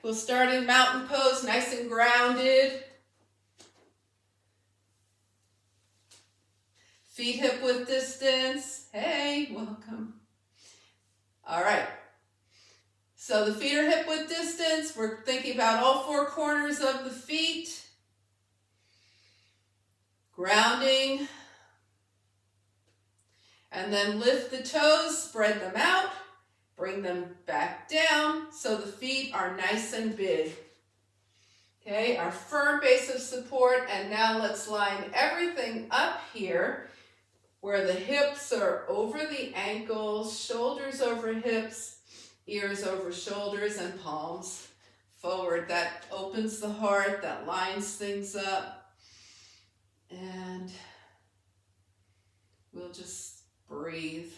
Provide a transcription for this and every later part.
we'll start in mountain pose, nice and grounded. Feet hip width distance. Hey, welcome. All right. So the feet are hip width distance. We're thinking about all four corners of the feet. Grounding. And then lift the toes, spread them out, bring them back down so the feet are nice and big. Okay, our firm base of support, and now let's line everything up here where the hips are over the ankles, shoulders over hips, ears over shoulders, and palms forward. That opens the heart, that lines things up. And we'll just breathe.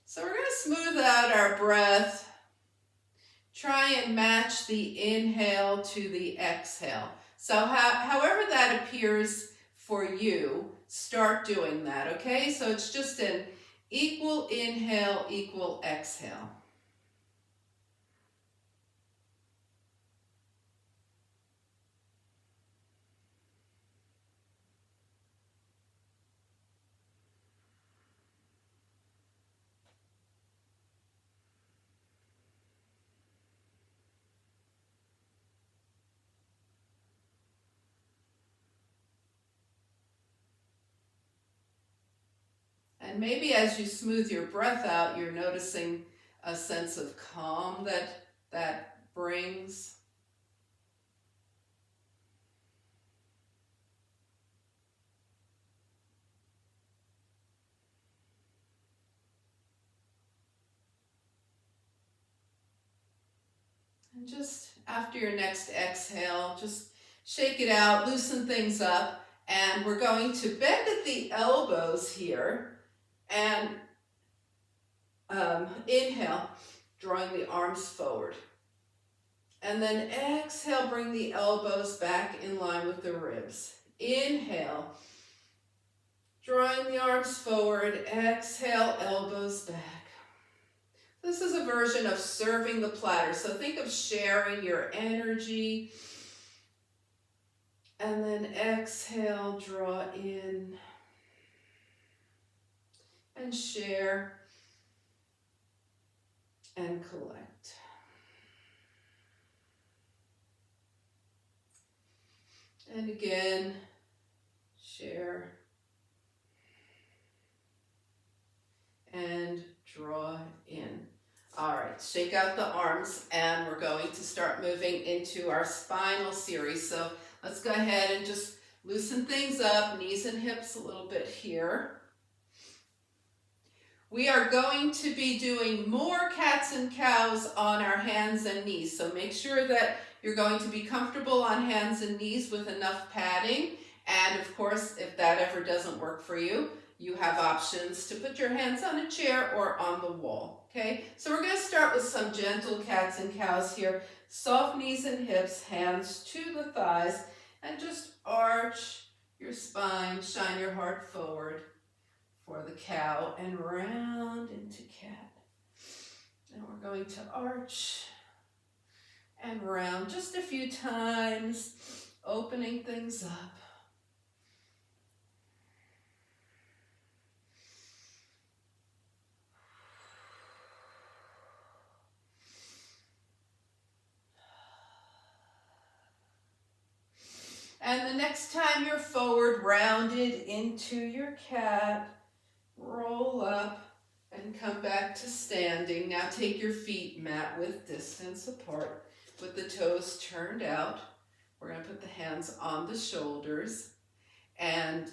So we're going to smooth out our breath. Try and match the inhale to the exhale. So however that appears for you, start doing that, okay? So it's just an equal inhale, equal exhale. And maybe as you smooth your breath out, you're noticing a sense of calm that brings. And just after your next exhale, just shake it out, loosen things up, and we're going to bend at the elbows here. And inhale, drawing the arms forward. And then exhale, bring the elbows back in line with the ribs. Inhale, drawing the arms forward. Exhale, elbows back. This is a version of serving the platter. So think of sharing your energy. And then exhale, draw in. And share and collect. And again, share and draw in. All right, shake out the arms, and we're going to start moving into our spinal series. So let's go ahead and just loosen things up, knees and hips a little bit here. We are going to be doing more cats and cows on our hands and knees. So make sure that you're going to be comfortable on hands and knees with enough padding. And of course, if that ever doesn't work for you, you have options to put your hands on a chair or on the wall. Okay, so we're going to start with some gentle cats and cows here. Soft knees and hips, hands to the thighs, and just arch your spine, shine your heart forward for the cow and round into cat. And we're going to arch and round just a few times, opening things up. And the next time you're forward, rounded into your cat, roll up and come back to standing. Now take your feet mat width distance apart with the toes turned out. We're going to put the hands on the shoulders and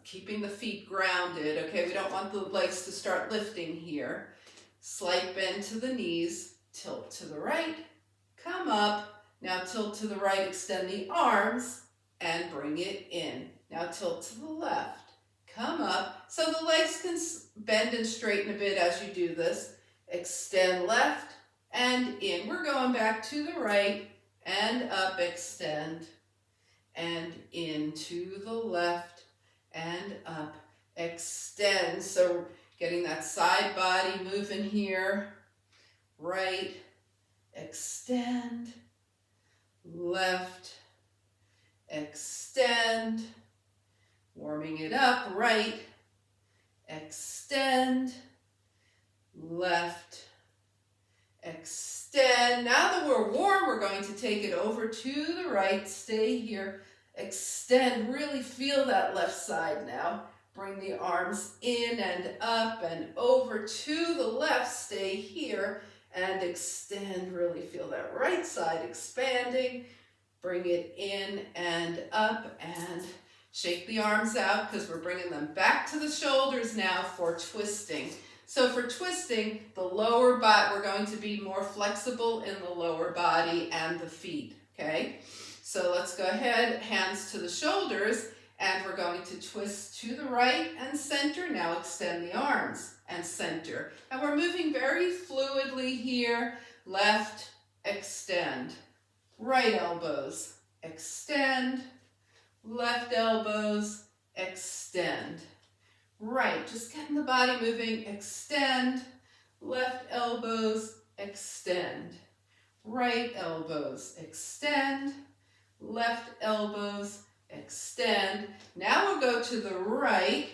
keeping the feet grounded. Okay, we don't want the legs to start lifting here. Slight bend to the knees, tilt to the right, come up. Now tilt to the right, extend the arms and bring it in. Now tilt to the left. Come up, so the legs can bend and straighten a bit as you do this. Extend left and in. We're going back to the right and up, extend and in to the left and up, extend. So getting that side body moving here. Right, extend, left, extend, warming it up, right, extend, left, extend. Now that we're warm, we're going to take it over to the right, stay here, extend, really feel that left side now. Bring the arms in and up and over to the left, stay here and extend, really feel that right side expanding. Bring it in and up and shake the arms out because we're bringing them back to the shoulders now for twisting. So for twisting, the lower body, we're going to be more flexible in the lower body and the feet, okay? So let's go ahead, hands to the shoulders, and we're going to twist to the right and center. Now extend the arms and center. And we're moving very fluidly here. Left, extend. Right elbows, extend. Left elbows, extend. Right, just getting the body moving, extend. Left elbows, extend. Right elbows, extend. Left elbows, extend. Now we'll go to the right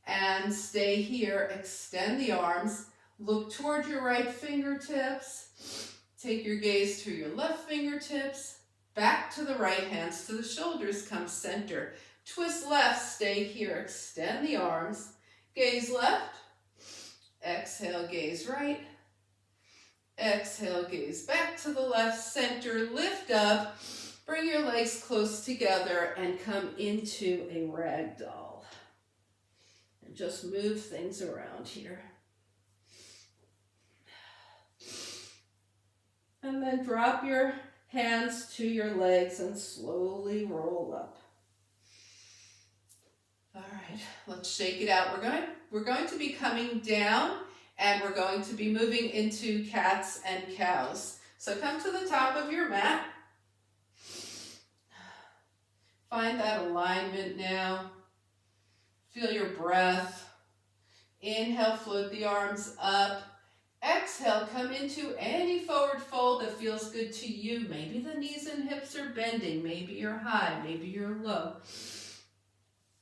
and stay here. Extend the arms. Look toward your right fingertips. Take your gaze to your left fingertips. Back to the right, hands to the shoulders. Come center. Twist left, stay here. Extend the arms. Gaze left. Exhale, gaze right. Exhale, gaze back to the left. Center, lift up. Bring your legs close together and come into a ragdoll. And just move things around here. And then drop your hands to your legs and slowly roll up. All right, let's shake it out. We're going to be coming down and we're going to be moving into cats and cows. So come to the top of your mat. Find that alignment now. Feel your breath. Inhale, float the arms up. Exhale, come into any forward fold that feels good to you. Maybe the knees and hips are bending. Maybe you're high. Maybe you're low.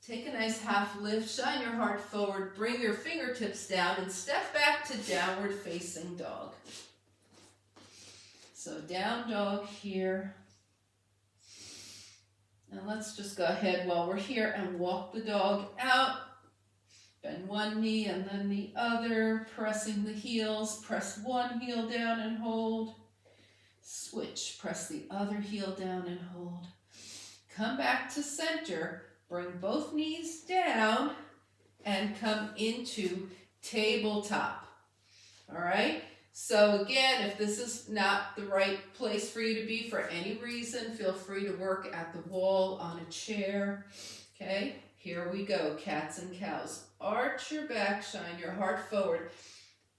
Take a nice half lift. Shine your heart forward. Bring your fingertips down and step back to downward facing dog. So down dog here. And let's just go ahead while we're here and walk the dog out. Bend one knee and then the other, pressing the heels. Press one heel down and hold. Switch, press the other heel down and hold. Come back to center. Bring both knees down and come into tabletop. All right? So again, if this is not the right place for you to be for any reason, feel free to work at the wall, on a chair. Okay? Here we go, cats and cows. Arch your back, shine your heart forward.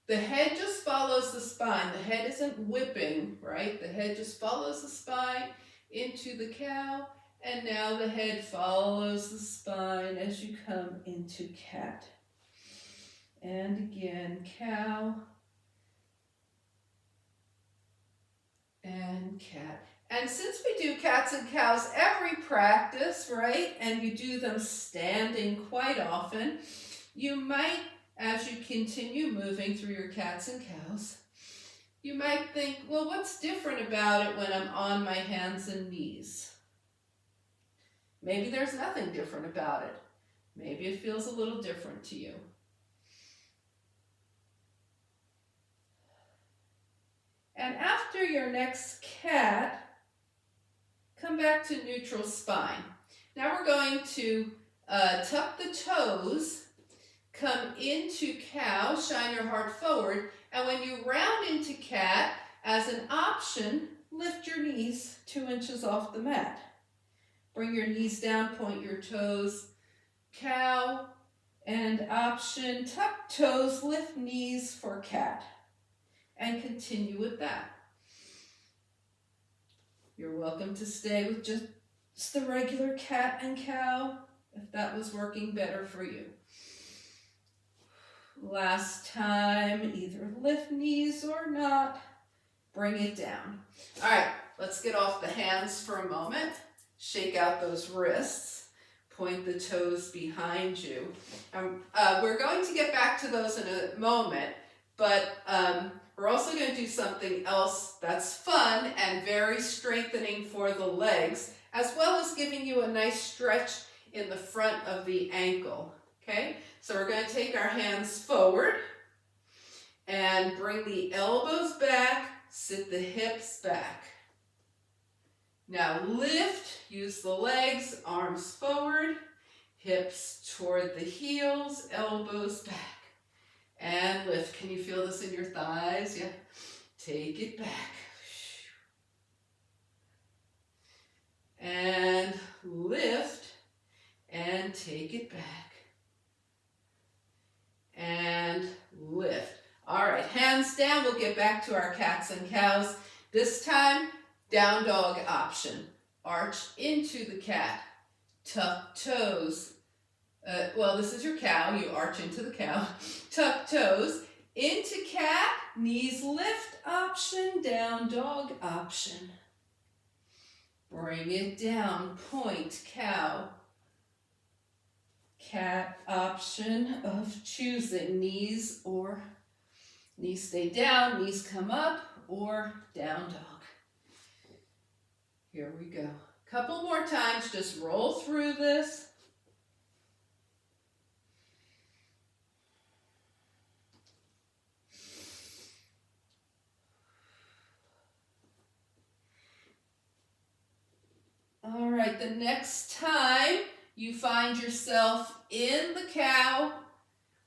The head just follows the spine. The head isn't whipping, right? The head just follows the spine into the cow. And now the head follows the spine as you come into cat. And again, cow and cat. And since we do cats and cows every practice, right, and you do them standing quite often, you might, as you continue moving through your cats and cows, you might think, well, what's different about it when I'm on my hands and knees? Maybe there's nothing different about it. Maybe it feels a little different to you. And after your next cat, come back to neutral spine. Now we're going to tuck the toes, come into cow, shine your heart forward, and when you round into cat, as an option, lift your knees 2 inches off the mat. Bring your knees down, point your toes, cow, and option, tuck toes, lift knees for cat. And continue with that. You're welcome to stay with just the regular cat and cow if that was working better for you. Last time, either lift knees or not, bring it down. All right, let's get off the hands for a moment. Shake out those wrists. Point the toes behind you. We're going to get back to those in a moment, but we're also going to do something else that's fun and very strengthening for the legs, as well as giving you a nice stretch in the front of the ankle. Okay, so we're going to take our hands forward and bring the elbows back, sit the hips back. Now lift, use the legs, arms forward, hips toward the heels, elbows back. And lift. Can you feel this in your thighs? Yeah. Take it back. And lift and take it back. And lift. All right, hands down. We'll get back to our cats and cows. This time, down dog option. Arch into the cat. Tuck toes. Well, this is your cow. You arch into the cow. Tuck toes. Into cat. Knees lift option. Down dog option. Bring it down. Point cow. Cat option of choosing. Knees stay down. Knees come up or down dog. Here we go. Couple more times. Just roll through this. All right, the next time you find yourself in the cow,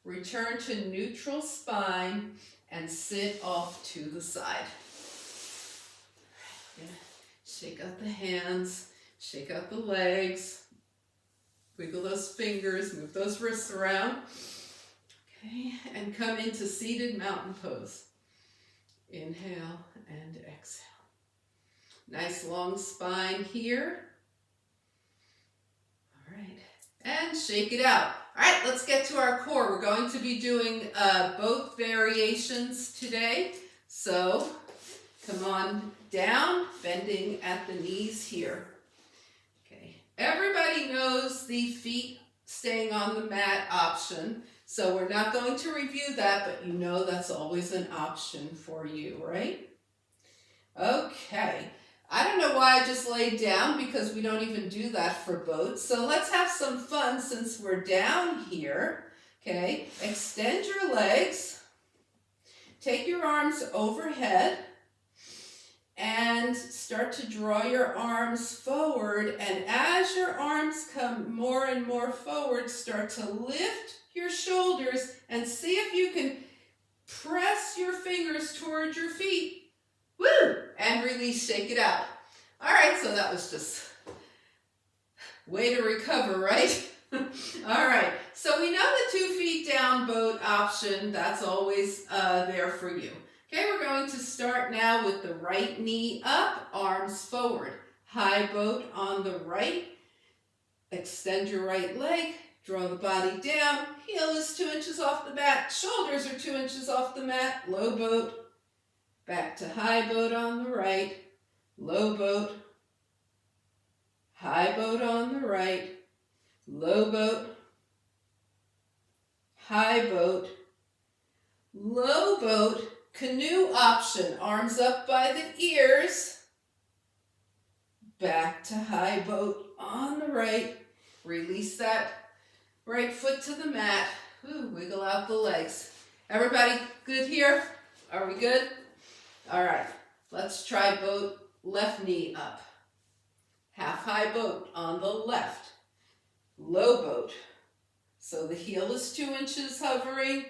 return to neutral spine and sit off to the side. Shake out the hands, shake out the legs, wiggle those fingers, move those wrists around. Okay, and come into seated mountain pose. Inhale and exhale. Nice long spine here. All right, and shake it out. All right, let's get to our core. We're going to be doing both variations today. So come on down, bending at the knees here. Okay, everybody knows the feet staying on the mat option. So we're not going to review that, but you know that's always an option for you, right? Okay. I don't know why I just laid down because we don't even do that for boats. So let's have some fun since we're down here. Okay, extend your legs. Take your arms overhead and start to draw your arms forward. And as your arms come more and more forward, start to lift your shoulders and see if you can press your fingers towards your feet. Woo! And release, shake it out. All right, so that was just way to recover, right? All right, so we know the 2 feet down boat option. That's always there for you. Okay, we're going to start now with the right knee up, arms forward. High boat on the right. Extend your right leg. Draw the body down. Heel is 2 inches off the mat. Shoulders are 2 inches off the mat. Low boat. Back to high boat on the right. Low boat. High boat on the right. Low boat. High boat. Low boat. Canoe option. Arms up by the ears. Back to high boat on the right. Release that right foot to the mat. Ooh, wiggle out the legs. Everybody good here? Are we good? All right, let's try boat, left knee up. Half high boat on the left. Low boat. So the heel is 2 inches hovering.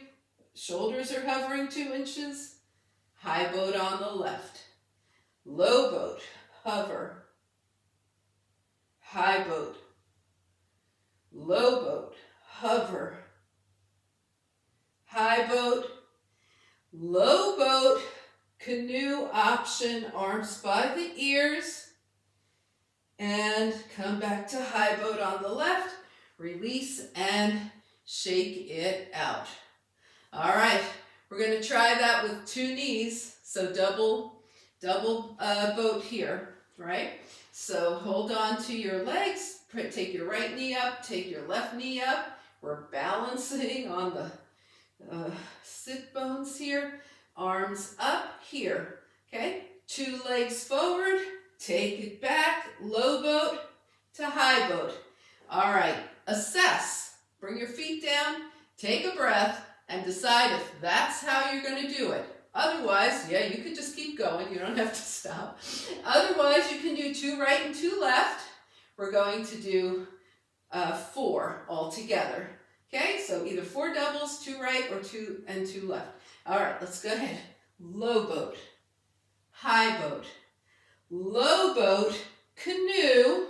Shoulders are hovering 2 inches. High boat on the left. Low boat, hover. High boat. Low boat, hover. High boat. Low boat. Canoe option, arms by the ears. And come back to high boat on the left. Release and shake it out. All right, we're going to try that with 2 knees. So double boat here, right? So hold on to your legs, take your right knee up, take your left knee up. We're balancing on the sit bones here, arms up here, okay? 2 legs forward, take it back, low boat to high boat. All right, assess, bring your feet down, take a breath, and decide if that's how you're going to do it. Otherwise, yeah, you can just keep going, you don't have to stop. Otherwise, you can do 2 right and 2 left. We're going to do 4 all together. Okay, so either 4 doubles, 2 right, or 2 and 2 left. All right, let's go ahead. Low boat, high boat, low boat, canoe,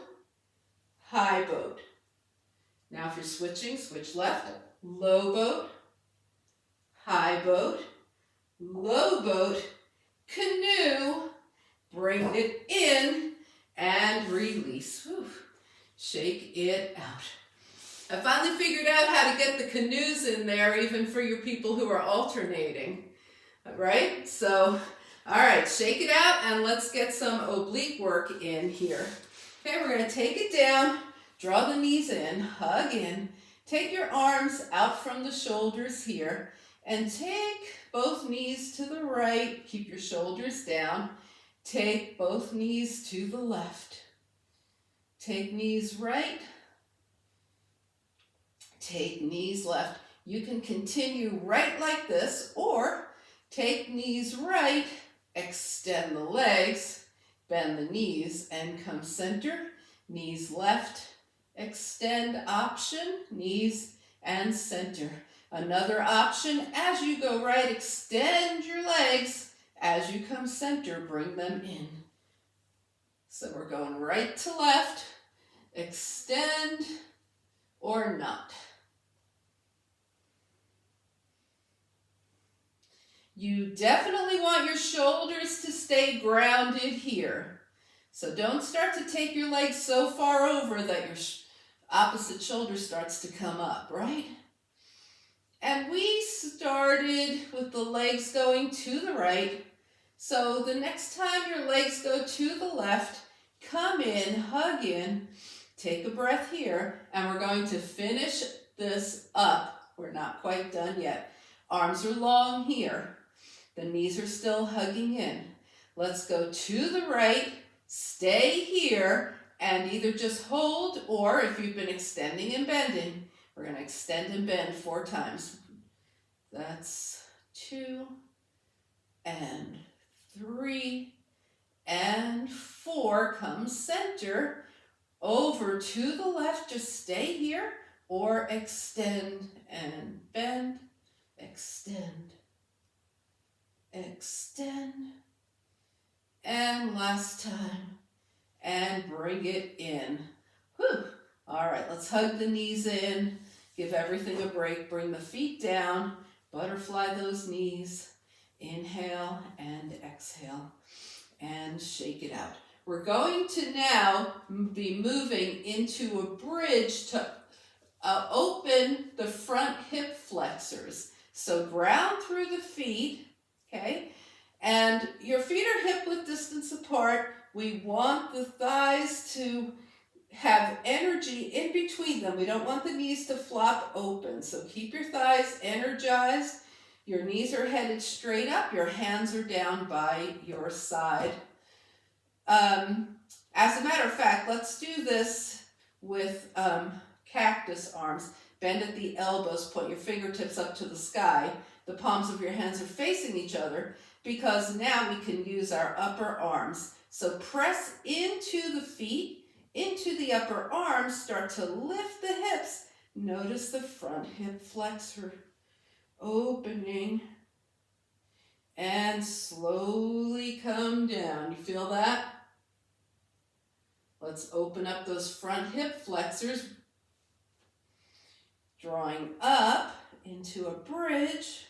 high boat. Now if you're switching, switch left. Low boat, high boat, low boat, canoe, bring it in, and release. Whew. Shake it out. I finally figured out how to get the canoes in there, even for your people who are alternating, right? So, all right, shake it out, and let's get some oblique work in here. Okay, we're going to take it down, draw the knees in, hug in, take your arms out from the shoulders here, and take both knees to the right, keep your shoulders down, take both knees to the left, take knees right, take knees left. You can continue right like this, or take knees right, extend the legs, bend the knees, and come center. Knees left, extend option, knees and center. Another option, as you go right, extend your legs. As you come center, bring them in. So we're going right to left, extend or not. You definitely want your shoulders to stay grounded here. So don't start to take your legs so far over that your opposite shoulder starts to come up, right? And we started with the legs going to the right. So the next time your legs go to the left, come in, hug in, take a breath here, and we're going to finish this up. We're not quite done yet. Arms are long here. The knees are still hugging in. Let's go to the right, stay here, and either just hold, or if you've been extending and bending, we're going to extend and bend 4 times. That's 2 and 3 and 4. Come center, over to the left, just stay here, or extend and bend, extend, extend, and last time, and bring it in. Whew. All right, let's hug the knees in, give everything a break, bring the feet down, butterfly those knees, inhale and exhale, and shake it out. We're going to now be moving into a bridge to open the front hip flexors. So ground through the feet, okay? And your feet are hip-width distance apart. We want the thighs to have energy in between them. We don't want the knees to flop open. So keep your thighs energized. Your knees are headed straight up. Your hands are down by your side. As a matter of fact, let's do this with cactus arms. Bend at the elbows, point your fingertips up to the sky. The palms of your hands are facing each other, because now we can use our upper arms. So press into the feet, into the upper arms, start to lift the hips. Notice the front hip flexor opening, and slowly come down. You feel that? Let's open up those front hip flexors, drawing up into a bridge,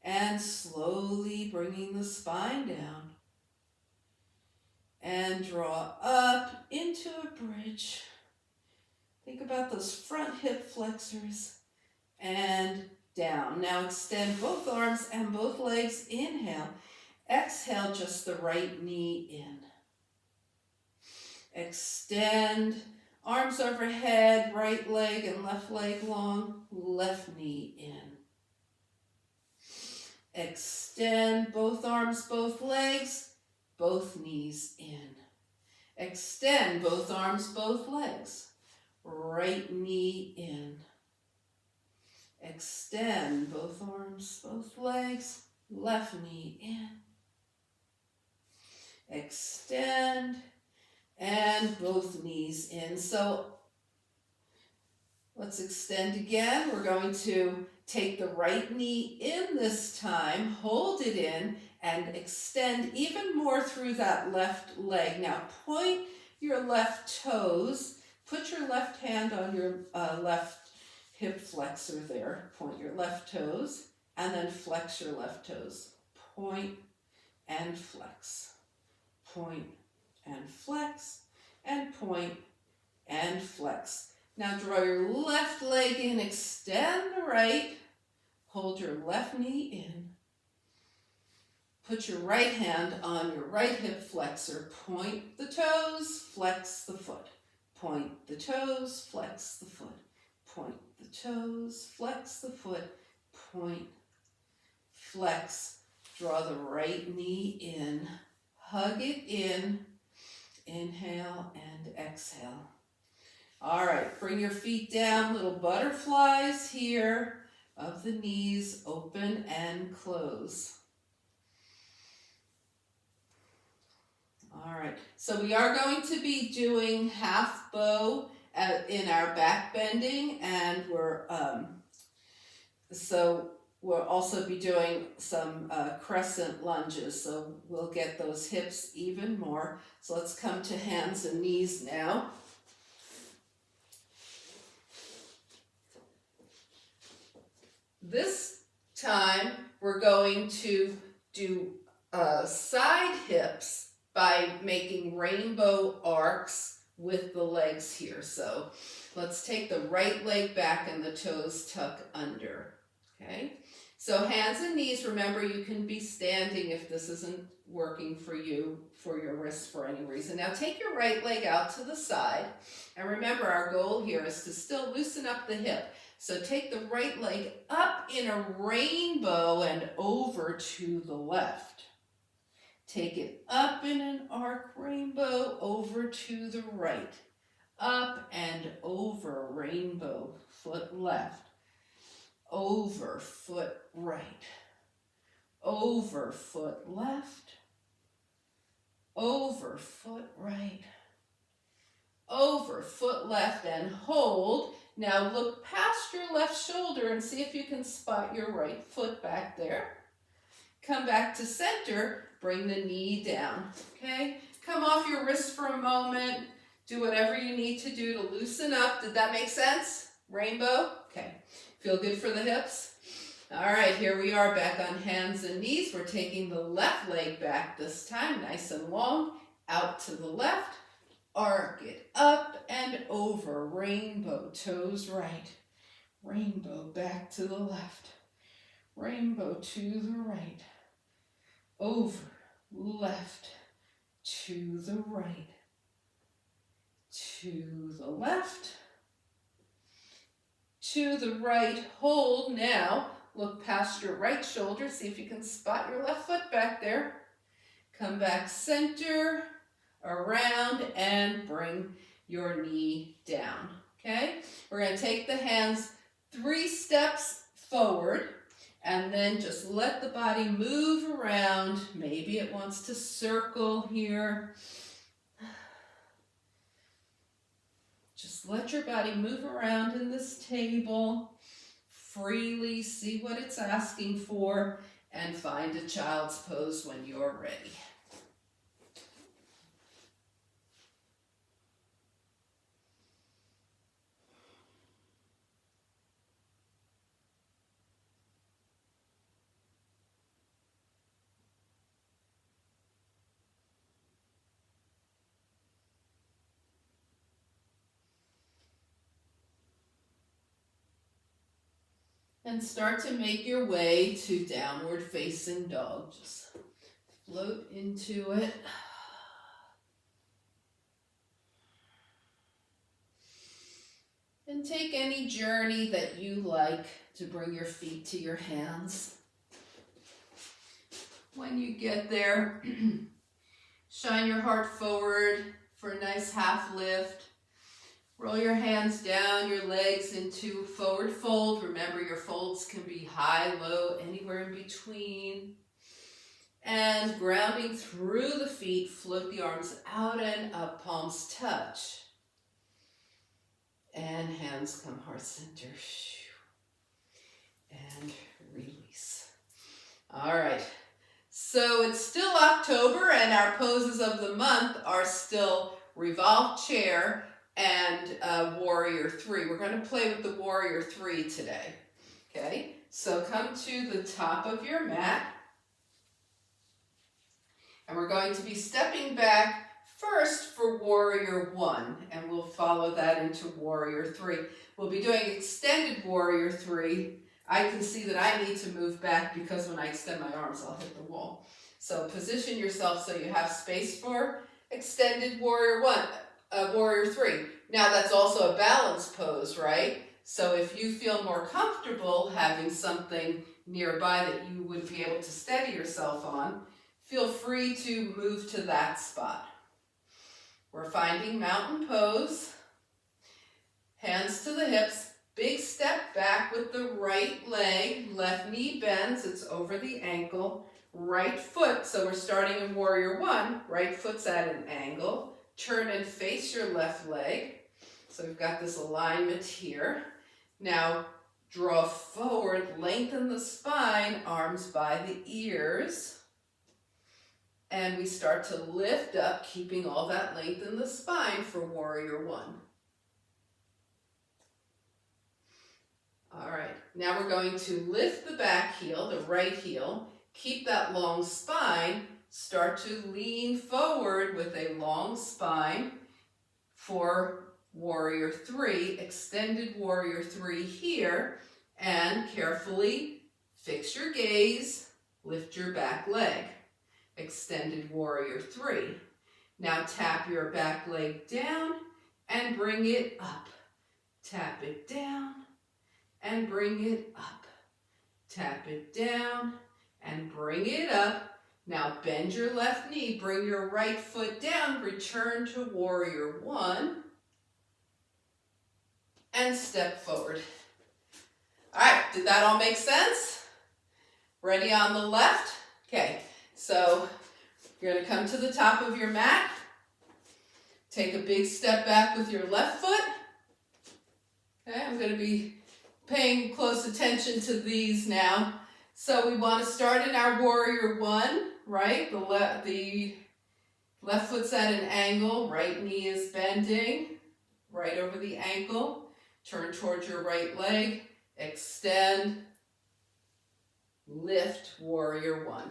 and slowly bringing the spine down, and draw up into a bridge. Think about those front hip flexors, and down. Now extend both arms and both legs. Inhale. Exhale, just the right knee in. Extend, arms overhead, right leg and left leg long, left knee in. Extend both arms, both legs, both knees in. Extend both arms, both legs, right knee in. Extend both arms, both legs, left knee in. Extend and both knees in. So let's extend again. We're going to take the right knee in this time, hold it in, and extend even more through that left leg. Now point your left toes, put your left hand on your left hip flexor there. Point your left toes, and then flex your left toes. Point and flex. Point and flex, and point and flex. Now draw your left leg in, extend the right, hold your left knee in. Put your right hand on your right hip flexor, point the toes, flex the foot. Point the toes, flex the foot. Point the toes, flex the foot, point, flex. Draw the right knee in, hug it in, inhale and exhale. All right, bring your feet down, little butterflies here of the knees, open and close. All right, so we are going to be doing half bow in our back bending, and we'll also be doing some crescent lunges, so we'll get those hips even more. So let's come to hands and knees now. This time we're going to do side hips by making rainbow arcs with the legs here. So let's take the right leg back and the toes tuck under. Okay, so hands and knees, remember you can be standing if this isn't working for you, for your wrists for any reason. Now take your right leg out to the side, and remember our goal here is to still loosen up the hip. So take the right leg up in a rainbow and over to the left. Take it up in an arc rainbow over to the right. Up and over rainbow, foot left. Over, foot right. Over, foot left. Over, foot right. Over, foot left, and hold. Now look past your left shoulder and see if you can spot your right foot back there. Come back to center, bring the knee down, okay? Come off your wrist for a moment. Do whatever you need to do to loosen up. Did that make sense? Rainbow? Okay. Feel good for the hips? All right, here we are back on hands and knees. We're taking the left leg back this time, nice and long, out to the left. Arc it up and over, rainbow, toes right. Rainbow back to the left. Rainbow to the right. Over, left, to the right. To the left. To the right, hold now. Look past your right shoulder, see if you can spot your left foot back there. Come back center, around, and bring your knee down, okay? We're gonna take the hands 3 steps forward, and then just let the body move around. Maybe it wants to circle here. Just let your body move around in this table freely, see what it's asking for, and find a child's pose when you're ready. And start to make your way to downward facing dog. Just float into it. And take any journey that you like to bring your feet to your hands. When you get there, shine your heart forward for a nice half lift. Roll your hands down, your legs into forward fold. Remember, your folds can be high, low, anywhere in between. And grounding through the feet, float the arms out and up, palms touch. And hands come heart center. And release. All right. So it's still October and our poses of the month are still revolved chair and warrior three. We're going to play with the warrior three today. Okay. So come to the top of your mat. And we're going to be stepping back first for warrior one, and we'll follow that into warrior three. We'll be doing extended warrior three. I can see that I need to move back because when I extend my arms, I'll hit the wall. So position yourself so you have space for extended warrior one, warrior three. Now that's also a balance pose, right? So if you feel more comfortable having something nearby that you would be able to steady yourself on, feel free to move to that spot. We're finding mountain pose. Hands to the hips. Big step back with the right leg. Left knee bends. It's over the ankle. Right foot. So we're starting in warrior one. Right foot's at an angle. Turn and face your left leg. So we've got this alignment here. Now draw forward. Lengthen the spine. Arms by the ears. And we start to lift up, keeping all that length in the spine for warrior one. All right, now we're going to lift the back heel, the right heel, keep that long spine, start to lean forward with a long spine for warrior three, extended warrior three here, and carefully fix your gaze, lift your back leg. Extended warrior three. Now tap your back leg down and bring it up. Tap it down and bring it up. Tap it down and bring it up. Now bend your left knee, bring your right foot down, return to warrior one, and step forward. All right, did that all make sense? Ready on the left? Okay. So you're going to come to the top of your mat. Take a big step back with your left foot. Okay, I'm going to be paying close attention to these now. So we want to start in our warrior one, right? The left foot's at an angle, right knee is bending, right over the ankle. Turn towards your right leg, extend, lift, warrior one.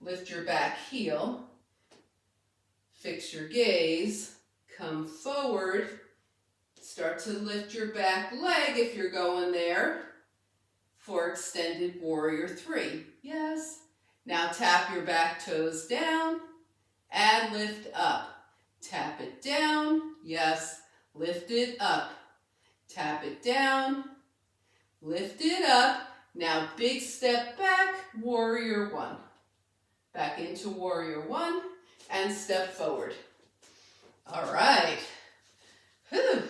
Lift your back heel, fix your gaze, come forward, start to lift your back leg if you're going there for extended warrior three. Yes. Now tap your back toes down and lift up. Tap it down. Yes. Lift it up. Tap it down. Lift it up. Now big step back, warrior one. Back into warrior one and step forward. All right. Whew.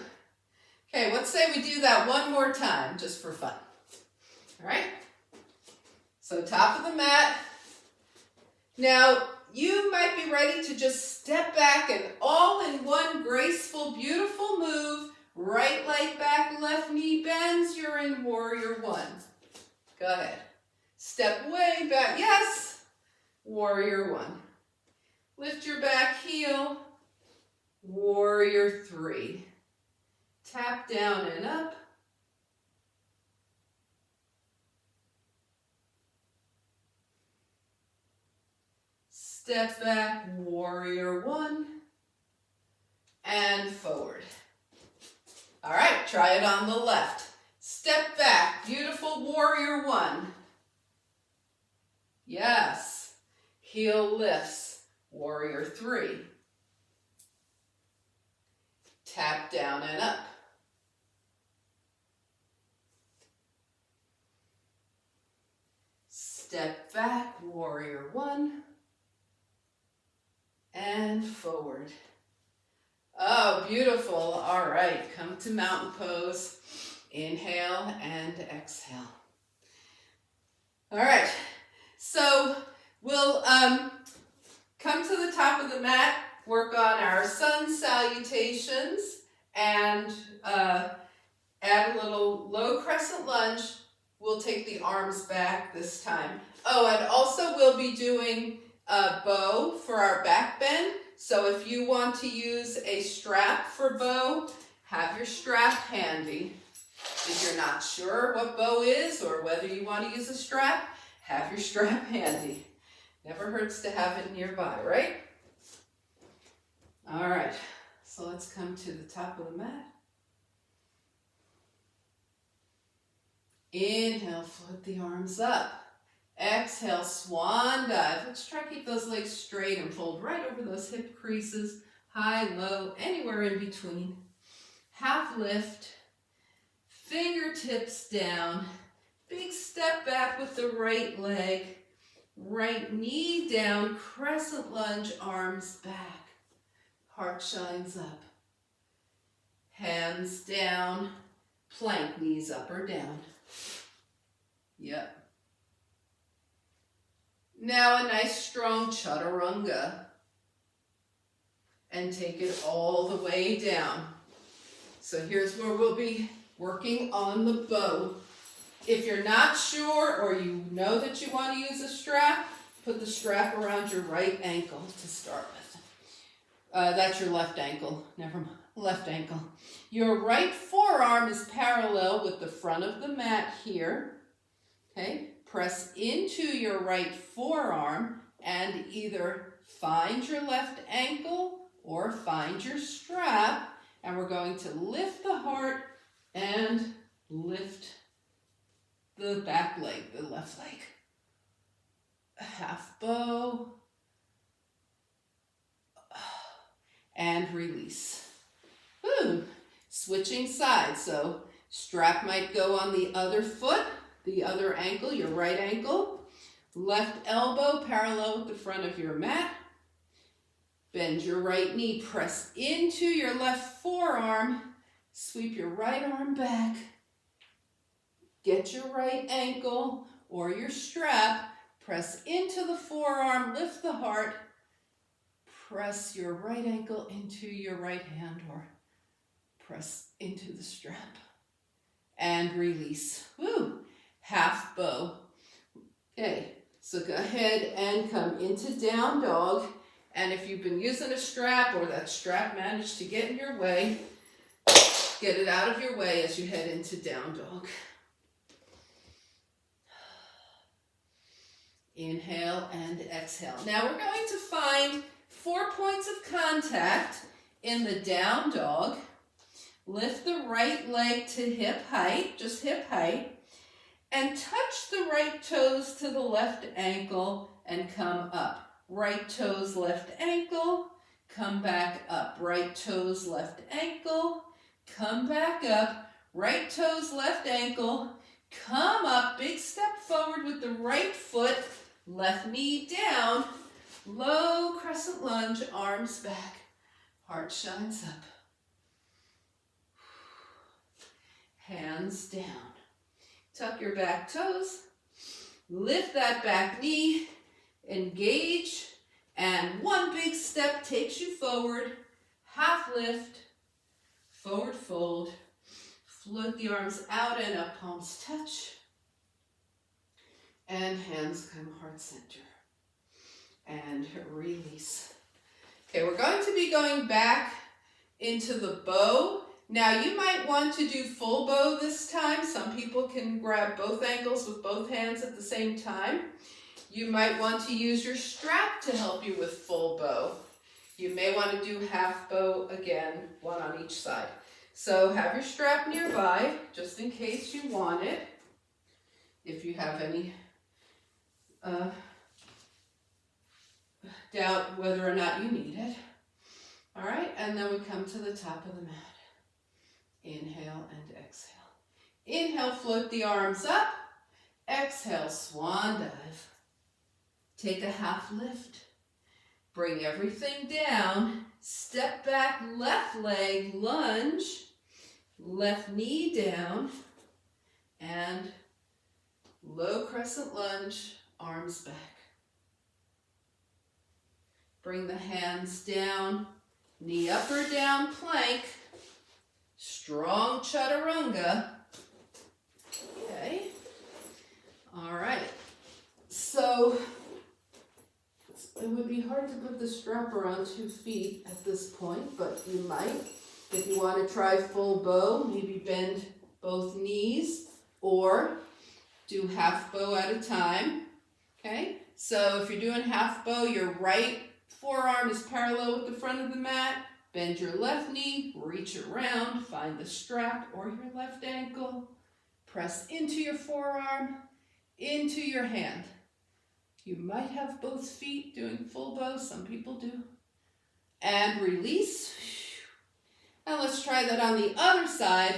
Okay, let's say we do that one more time just for fun. All right. So top of the mat. Now you might be ready to just step back and all in one graceful, beautiful move. Right leg back, left knee bends. You're in warrior one. Go ahead. Step way back. Yes. Warrior one. Lift your back heel. Warrior three. Tap down and up. Step back, warrior one. And forward. All right, try it on the left. Step back, beautiful warrior one. Yes. Heel lifts, warrior three. Tap down and up. Step back, warrior one. And forward. Oh, beautiful. All right, come to mountain pose. Inhale and exhale. All right, so we'll come to the top of the mat, work on our sun salutations, and add a little low crescent lunge. We'll take the arms back this time. Oh, and also we'll be doing a bow for our back bend. So if you want to use a strap for bow, have your strap handy. If you're not sure what bow is or whether you want to use a strap, have your strap handy. Never hurts to have it nearby, right? All right, so let's come to the top of the mat. Inhale, float the arms up. Exhale, swan dive. Let's try to keep those legs straight and fold right over those hip creases, high, low, anywhere in between. Half lift, fingertips down, big step back with the right leg, right knee down, crescent lunge, arms back, heart shines up. Hands down, plank, knees up or down. Yep. Now a nice strong chaturanga. And take it all the way down. So here's where we'll be working on the bow. If you're not sure or you know that you want to use a strap, put the strap around your right ankle to start with. That's your left ankle. Never mind. Left ankle. Your right forearm is parallel with the front of the mat here. Okay, press into your right forearm and either find your left ankle or find your strap, and we're going to lift the heart and lift the back leg, the left leg. Half bow and release. Woo. Switching sides, so strap might go on the other foot, the other ankle, your right ankle. Left elbow parallel with the front of your mat. Bend your right knee, press into your left forearm, sweep your right arm back. Get your right ankle or your strap, press into the forearm, lift the heart, press your right ankle into your right hand or press into the strap and release. Woo! Half bow. Okay, so go ahead and come into down dog. And if you've been using a strap or that strap managed to get in your way, get it out of your way as you head into down dog. Inhale and exhale. Now we're going to find 4 points of contact in the down dog. Lift the right leg to hip height, just hip height, and touch the right toes to the left ankle and come up. Right toes, left ankle, come back up. Right toes, left ankle, come back up. Right toes, left ankle, come up. Big step forward with the right foot, left knee down. Low crescent lunge, arms back, heart shines up. Hands down. Tuck your back toes, lift that back knee, engage, and one big step takes you forward, half lift, forward fold, float the arms out and up, palms touch, and hands come heart center, and release. Okay, we're going to be going back into the bow. Now you might want to do full bow this time. Some people can grab both ankles with both hands at the same time. You might want to use your strap to help you with full bow. You may want to do half bow again, one on each side. So have your strap nearby, just in case you want it, if you have any doubt whether or not you need it. All right, and then we come to the top of the mat. Inhale and exhale. Inhale, float the arms up. Exhale, swan dive. Take a half lift. Bring everything down. Step back, left leg, lunge. Left knee down. And low crescent lunge, arms back. Bring the hands down. Knee up or down, plank. Strong chaturanga. Okay. All right. So it would be hard to put the strap around 2 feet at this point, but you might. If you want to try full bow, maybe bend both knees or do half bow at a time. Okay. So if you're doing half bow, your right forearm is parallel with the front of the mat. Bend your left knee, reach around, find the strap or your left ankle. Press into your forearm, into your hand. You might have both feet doing full bow, some people do. And release. And let's try that on the other side.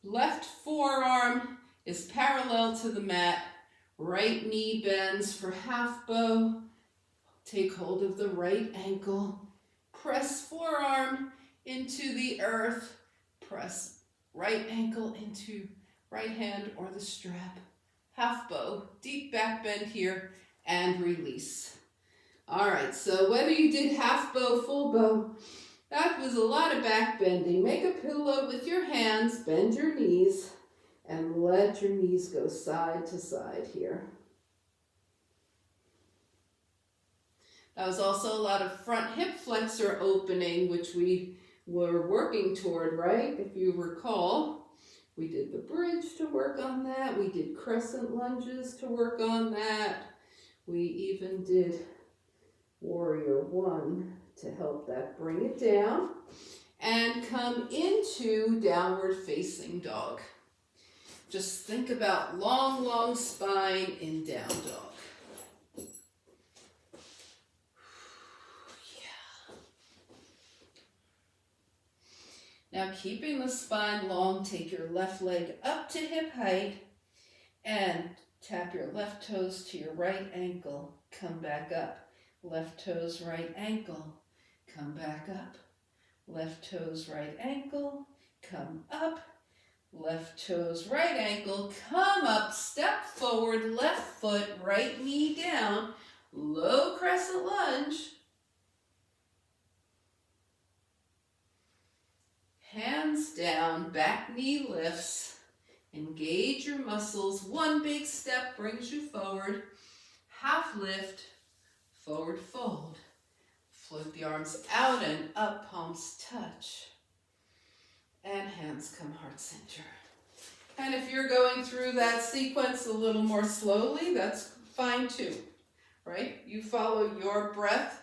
Left forearm is parallel to the mat. Right knee bends for half bow. Take hold of the right ankle. Press forearm into the earth. Press right ankle into right hand or the strap. Half bow, deep back bend here, and release. All right, so whether you did half bow, full bow, that was a lot of back bending. Make a pillow with your hands, bend your knees, and let your knees go side to side here. That was also a lot of front hip flexor opening, which we were working toward, right? If you recall, we did the bridge to work on that. We did crescent lunges to work on that. We even did warrior one to help that bring it down. And come into downward facing dog. Just think about long, long spine in down dog. Now keeping the spine long, take your left leg up to hip height and tap your left toes to your right ankle. Come back up. Left toes, right ankle. Come back up. Left toes, right ankle. Come up. Left toes, right ankle. Come up. Step forward. Left foot, right knee down. Low crescent lunge. Hands down, back knee lifts. Engage your muscles. One big step brings you forward. Half lift, forward fold. Float the arms out and up, palms touch. And hands come heart center. And if you're going through that sequence a little more slowly, that's fine too, right? You follow your breath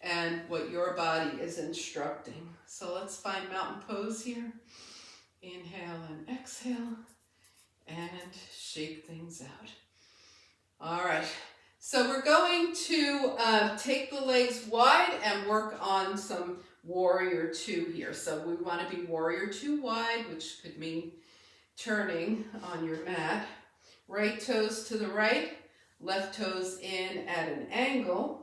and what your body is instructing. So let's find mountain pose here. Inhale and exhale, and shake things out. All right, so we're going to take the legs wide and work on some warrior two here. So we want to be warrior two wide, which could mean turning on your mat. Right toes to the right, left toes in at an angle.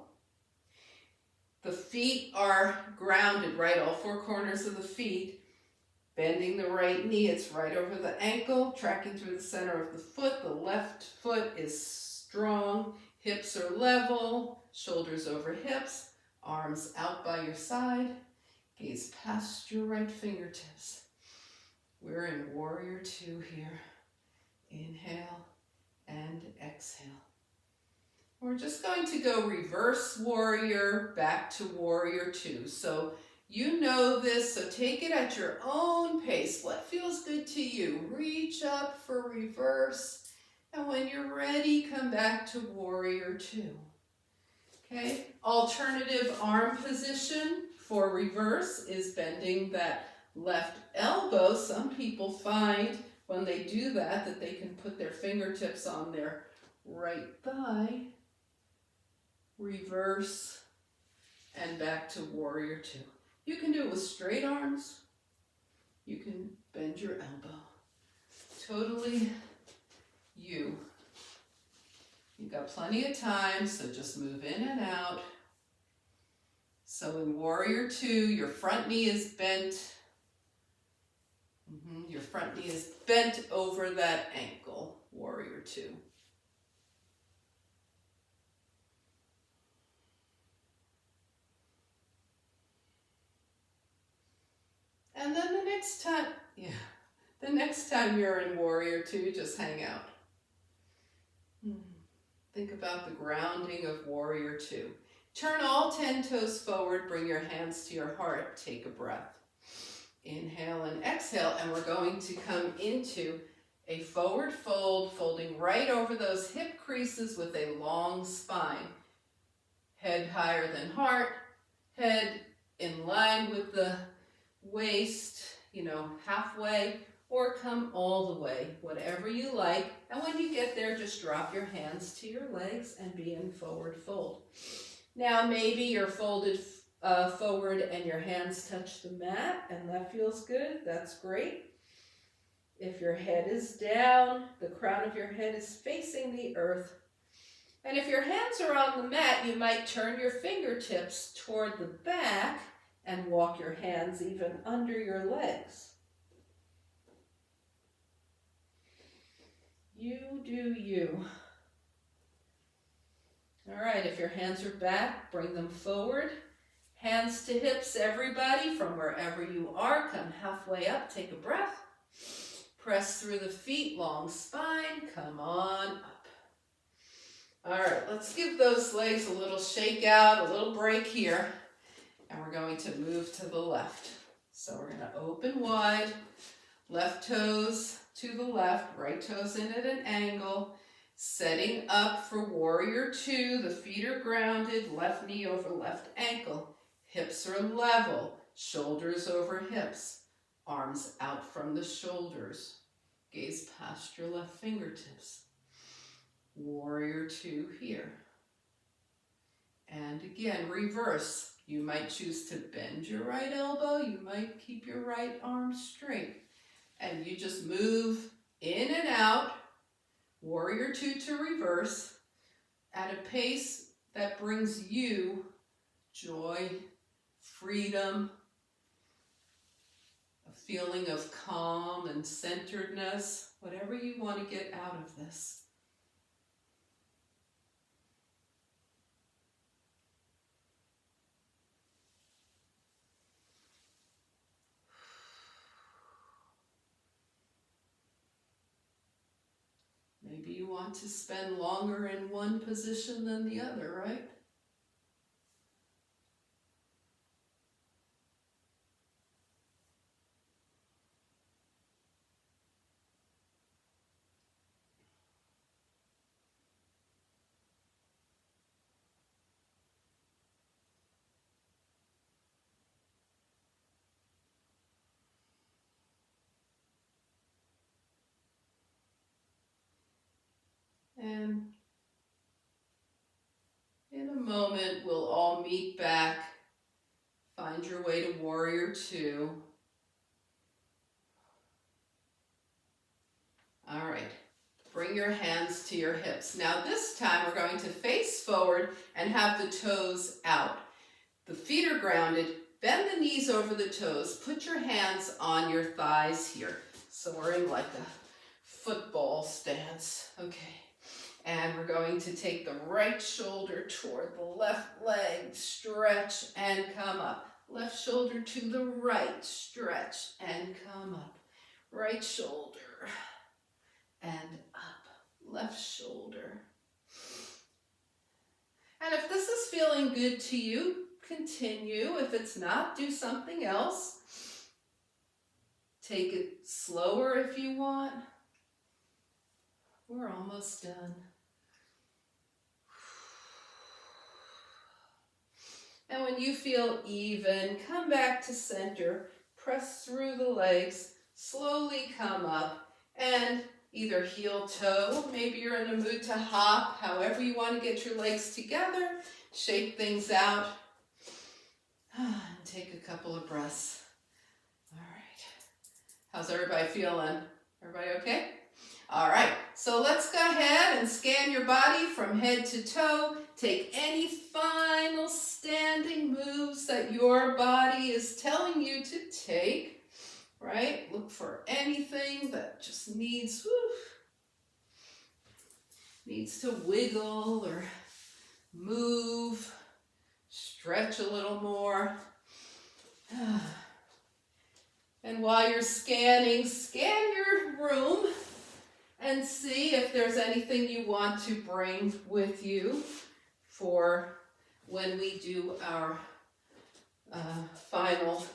The feet are grounded, right? All four corners of the feet. Bending the right knee, it's right over the ankle, tracking through the center of the foot. The left foot is strong, hips are level, shoulders over hips, arms out by your side, gaze past your right fingertips. We're in warrior two here. Inhale and exhale. We're just going to go reverse warrior back to warrior two. So you know this, so take it at your own pace. What feels good to you? Reach up for reverse, and when you're ready, come back to warrior two. Okay, alternative arm position for reverse is bending that left elbow, some people find when they do that that they can put their fingertips on their right thigh, reverse, and back to warrior two. You can do it with straight arms. You can bend your elbow. Totally you. You've got plenty of time, so just move in and out. So in warrior two, your front knee is bent. Your front knee is bent over that ankle, warrior two. And then the next time you're in warrior two, just hang out. Think about the grounding of warrior two. Turn all 10 toes forward, bring your hands to your heart, take a breath. Inhale and exhale, and we're going to come into a forward fold, folding right over those hip creases with a long spine. Head higher than heart, head in line with the waist, halfway, or come all the way, whatever you like. And when you get there, just drop your hands to your legs and be in forward fold. Now maybe you're folded forward and your hands touch the mat, and that feels good. That's great. If your head is down, the crown of your head is facing the earth. And if your hands are on the mat, you might turn your fingertips toward the back and walk your hands even under your legs. You do you. All right, if your hands are back, bring them forward. Hands to hips, everybody, from wherever you are. Come halfway up, take a breath. Press through the feet, long spine, come on up. All right, let's give those legs a little shake out, a little break here. And we're going to move to the left. So we're going to open wide, left toes to the left, right toes in at an angle. Setting up for warrior two, the feet are grounded, left knee over left ankle. Hips are level, shoulders over hips, arms out from the shoulders. Gaze past your left fingertips. Warrior two here. And again, reverse. You might choose to bend your right elbow. You might keep your right arm straight. And you just move in and out. Warrior two to reverse at a pace that brings you joy, freedom, a feeling of calm and centeredness, whatever you want to get out of this. Maybe you want to spend longer in one position than the other, right? And in a moment, we'll all meet back. Find your way to warrior two. All right, bring your hands to your hips. Now this time we're going to face forward and have the toes out. The feet are grounded. Bend the knees over the toes. Put your hands on your thighs here. So we're in like a football stance. Okay. And we're going to take the right shoulder toward the left leg, stretch and come up. Left shoulder to the right, stretch and come up. Right shoulder and up. Left shoulder. And if this is feeling good to you, continue. If it's not, do something else. Take it slower if you want. We're almost done. And when you feel even, come back to center. Press through the legs, slowly come up, and either heel toe, maybe you're in a mood to hop, however you want to get your legs together, shake things out, and take a couple of breaths. All right. How's everybody feeling? Everybody okay? All right, so let's go ahead and scan your body from head to toe. Take any final standing moves that your body is telling you to take, right? Look for anything that just needs to wiggle or move, stretch a little more. And while you're scanning, scan your room and see if there's anything you want to bring with you for when we do our final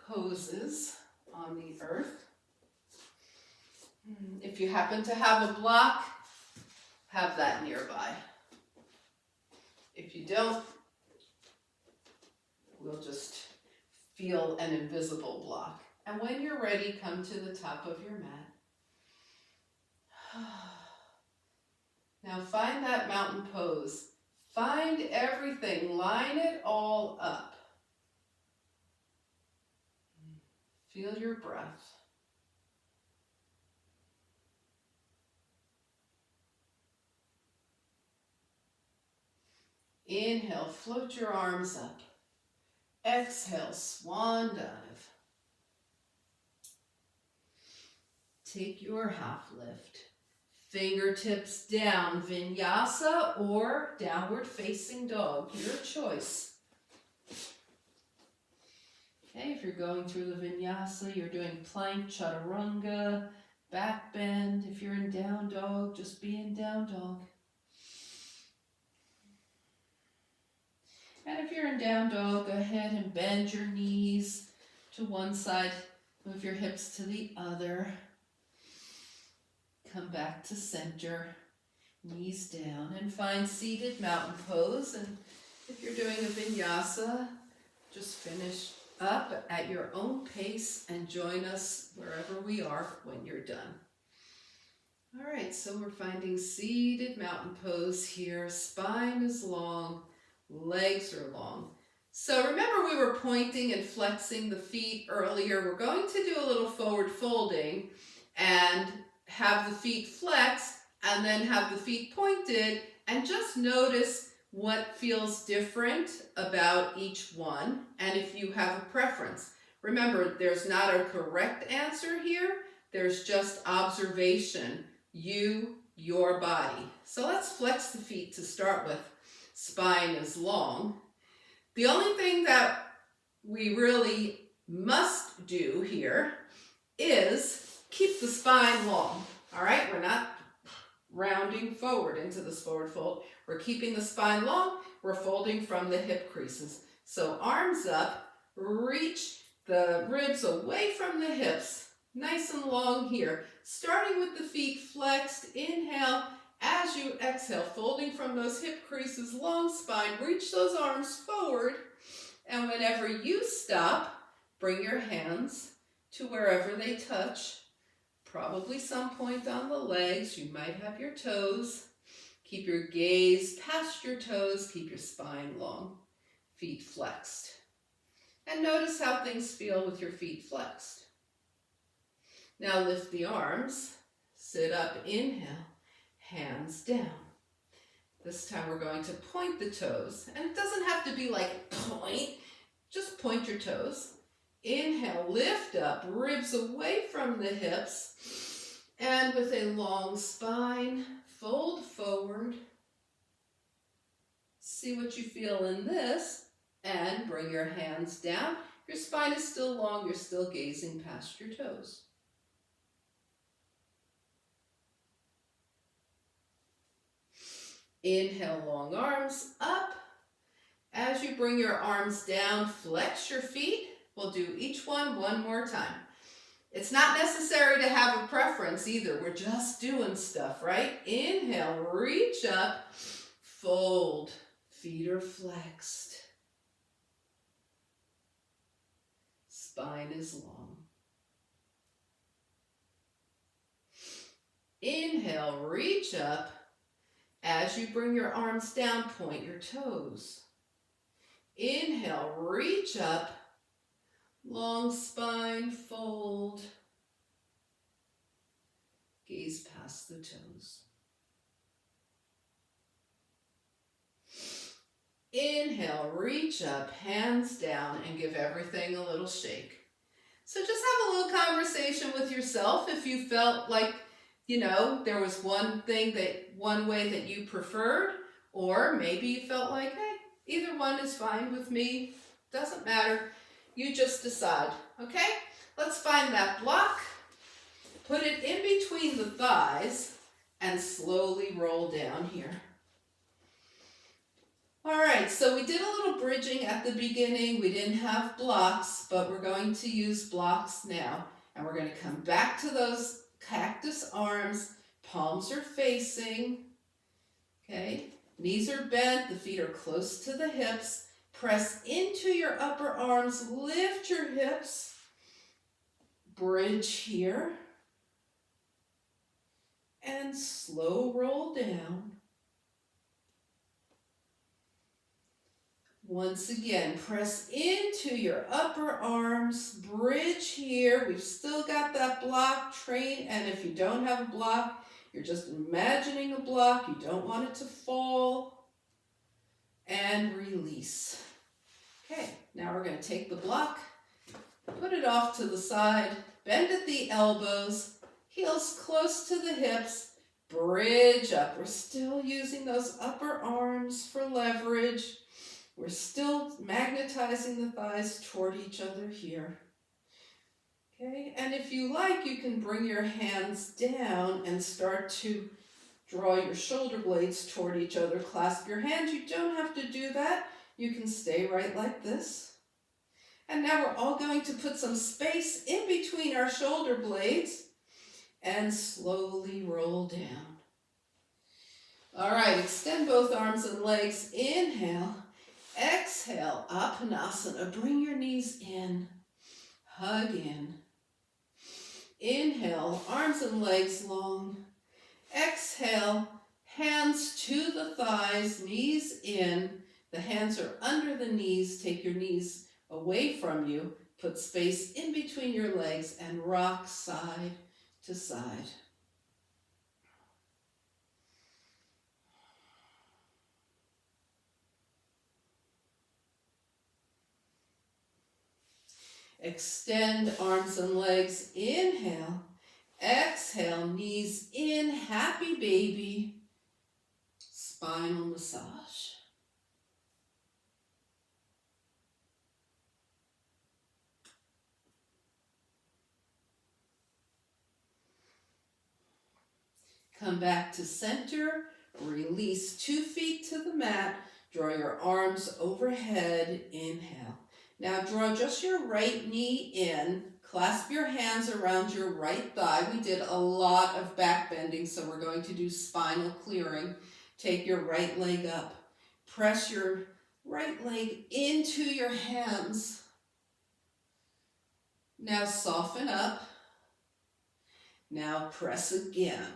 poses on the earth. If you happen to have a block, have that nearby. If you don't, we'll just feel an invisible block. And when you're ready, come to the top of your mat. Now find that mountain pose. Find everything. Line it all up. Feel your breath. Inhale, float your arms up. Exhale, swan dive. Take your half lift. Fingertips down, vinyasa or downward facing dog, your choice. Okay, if you're going through the vinyasa, you're doing plank, chaturanga, back bend. If you're in down dog, just be in down dog. And if you're in down dog, go ahead and bend your knees to one side, move your hips to the other. Come back to center, knees down, and find seated mountain pose. And if you're doing a vinyasa, just finish up at your own pace and join us wherever we are when you're done. All right, so we're finding seated mountain pose here. Spine is long, legs are long. So remember we were pointing and flexing the feet earlier. We're going to do a little forward folding and have the feet flexed and then have the feet pointed, and just notice what feels different about each one and if you have a preference. Remember, there's not a correct answer here. There's just observation. Your body. So let's flex the feet to start with. Spine is long. The only thing that we really must do here is keep the spine long. All right, we're not rounding forward into this forward fold. We're keeping the spine long. We're folding from the hip creases. So arms up, reach the ribs away from the hips. Nice and long here. Starting with the feet flexed. Inhale. As you exhale, folding from those hip creases, long spine, reach those arms forward. And whenever you stop, bring your hands to wherever they touch. Probably some point on the legs. You might have your toes. Keep your gaze past your toes. Keep your spine long. Feet flexed. And notice how things feel with your feet flexed. Now lift the arms. Sit up, inhale. Hands down. This time we're going to point the toes. And it doesn't have to be like point. Just point your toes. Inhale, lift up, ribs away from the hips. And with a long spine, fold forward. See what you feel in this. And bring your hands down. Your spine is still long. You're still gazing past your toes. Inhale, long arms up. As you bring your arms down, flex your feet. We'll do each one more time. It's not necessary to have a preference either. We're just doing stuff, right? Inhale, reach up, fold. Feet are flexed. spine is long. Inhale, reach up. As you bring your arms down, point your toes. Inhale, reach up. Long spine, fold. Gaze past the toes. Inhale, reach up, hands down, and give everything a little shake. So just have a little conversation with yourself if you felt like, there was one way that you preferred, or maybe you felt like, hey, either one is fine with me. Doesn't matter. You just decide, okay? Let's find that block. Put it in between the thighs and slowly roll down here. All right, so we did a little bridging at the beginning. We didn't have blocks, but we're going to use blocks now. And we're going to come back to those cactus arms. Palms are facing, okay? Knees are bent, the feet are close to the hips. Press into your upper arms, lift your hips. Bridge here. And slow roll down. Once again, press into your upper arms, bridge here. We've still got that block, train, and if you don't have a block, you're just imagining a block. You don't want it to fall. And release. Okay, now we're going to take the block, put it off to the side, bend at the elbows, heels close to the hips, bridge up. We're still using those upper arms for leverage. We're still magnetizing the thighs toward each other here. Okay, and if you like, you can bring your hands down and start to draw your shoulder blades toward each other. Clasp your hands. You don't have to do that. You can stay right like this. And now we're all going to put some space in between our shoulder blades and slowly roll down. All right, extend both arms and legs. Inhale. Exhale, Apanasana. Bring your knees in. Hug in. Inhale, arms and legs long. Exhale, hands to the thighs, knees in. The hands are under the knees. Take your knees away from you. Put space in between your legs and rock side to side. Extend arms and legs. Inhale. Exhale, knees in. Happy baby. Spinal massage. Come back to center. Release 2 feet to the mat. Draw your arms overhead. Inhale. Now draw just your right knee in. Clasp your hands around your right thigh. We did a lot of back bending, so we're going to do spinal clearing. Take your right leg up. Press your right leg into your hands. Now soften up. Now press again.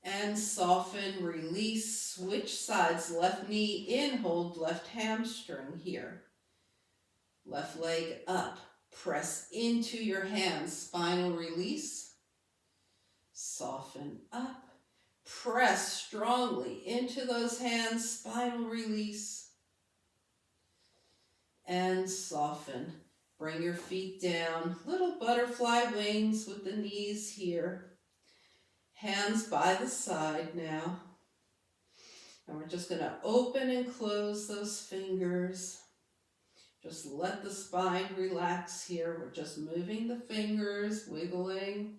And soften, release, switch sides, left knee in, hold left hamstring here. Left leg up, press into your hands, spinal release. Soften up, press strongly into those hands, spinal release. And soften, bring your feet down, little butterfly wings with the knees here. Hands by the side now. And we're just going to open and close those fingers. Just let the spine relax here. We're just moving the fingers, wiggling.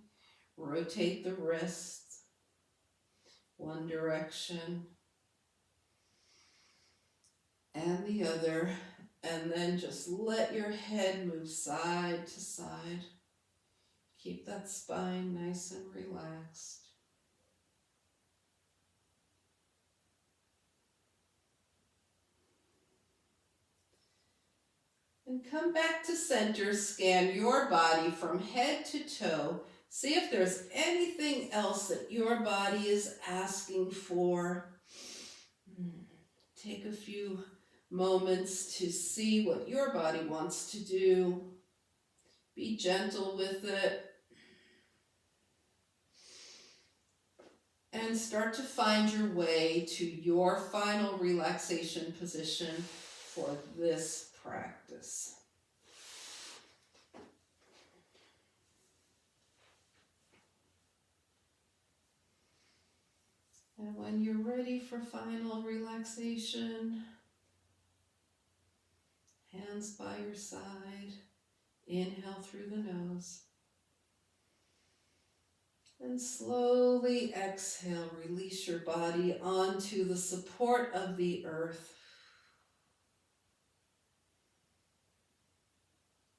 Rotate the wrists. One direction. And the other. And then just let your head move side to side. Keep that spine nice and relaxed. And come back to center. Scan your body from head to toe. See if there's anything else that your body is asking for. Take a few moments to see what your body wants to do. Be gentle with it. And start to find your way to your final relaxation position for this practice. And when you're ready for final relaxation, hands by your side, inhale through the nose. And slowly exhale, release your body onto the support of the earth.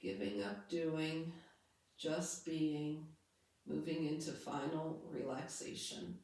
Giving up doing, just being, moving into final relaxation.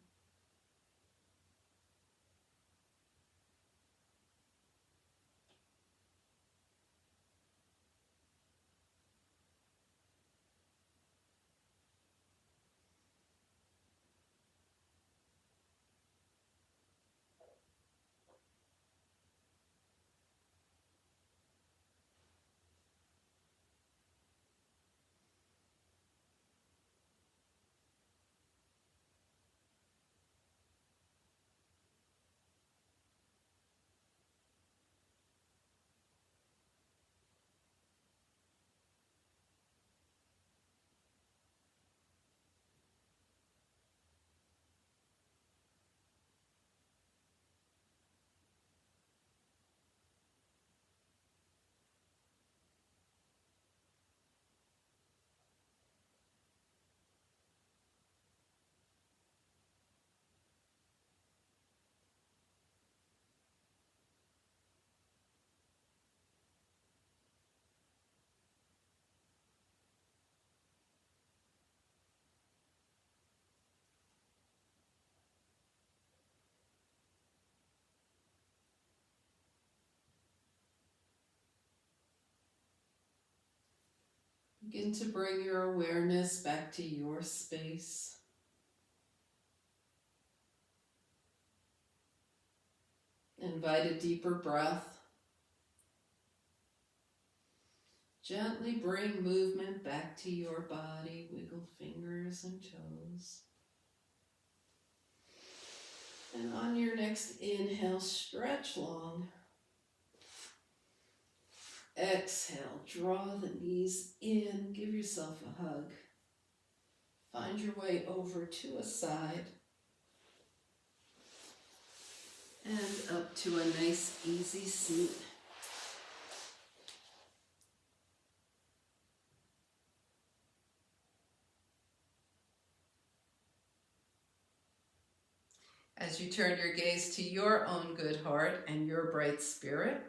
Begin to bring your awareness back to your space. Invite a deeper breath. Gently bring movement back to your body. Wiggle fingers and toes. And on your next inhale, stretch long. Exhale, draw the knees in. Give yourself a hug. Find your way over to a side. And up to a nice, easy seat. As you turn your gaze to your own good heart and your bright spirit,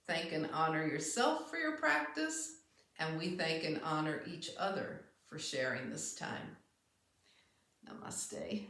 thank and honor yourself for your practice, and we thank and honor each other for sharing this time. Namaste.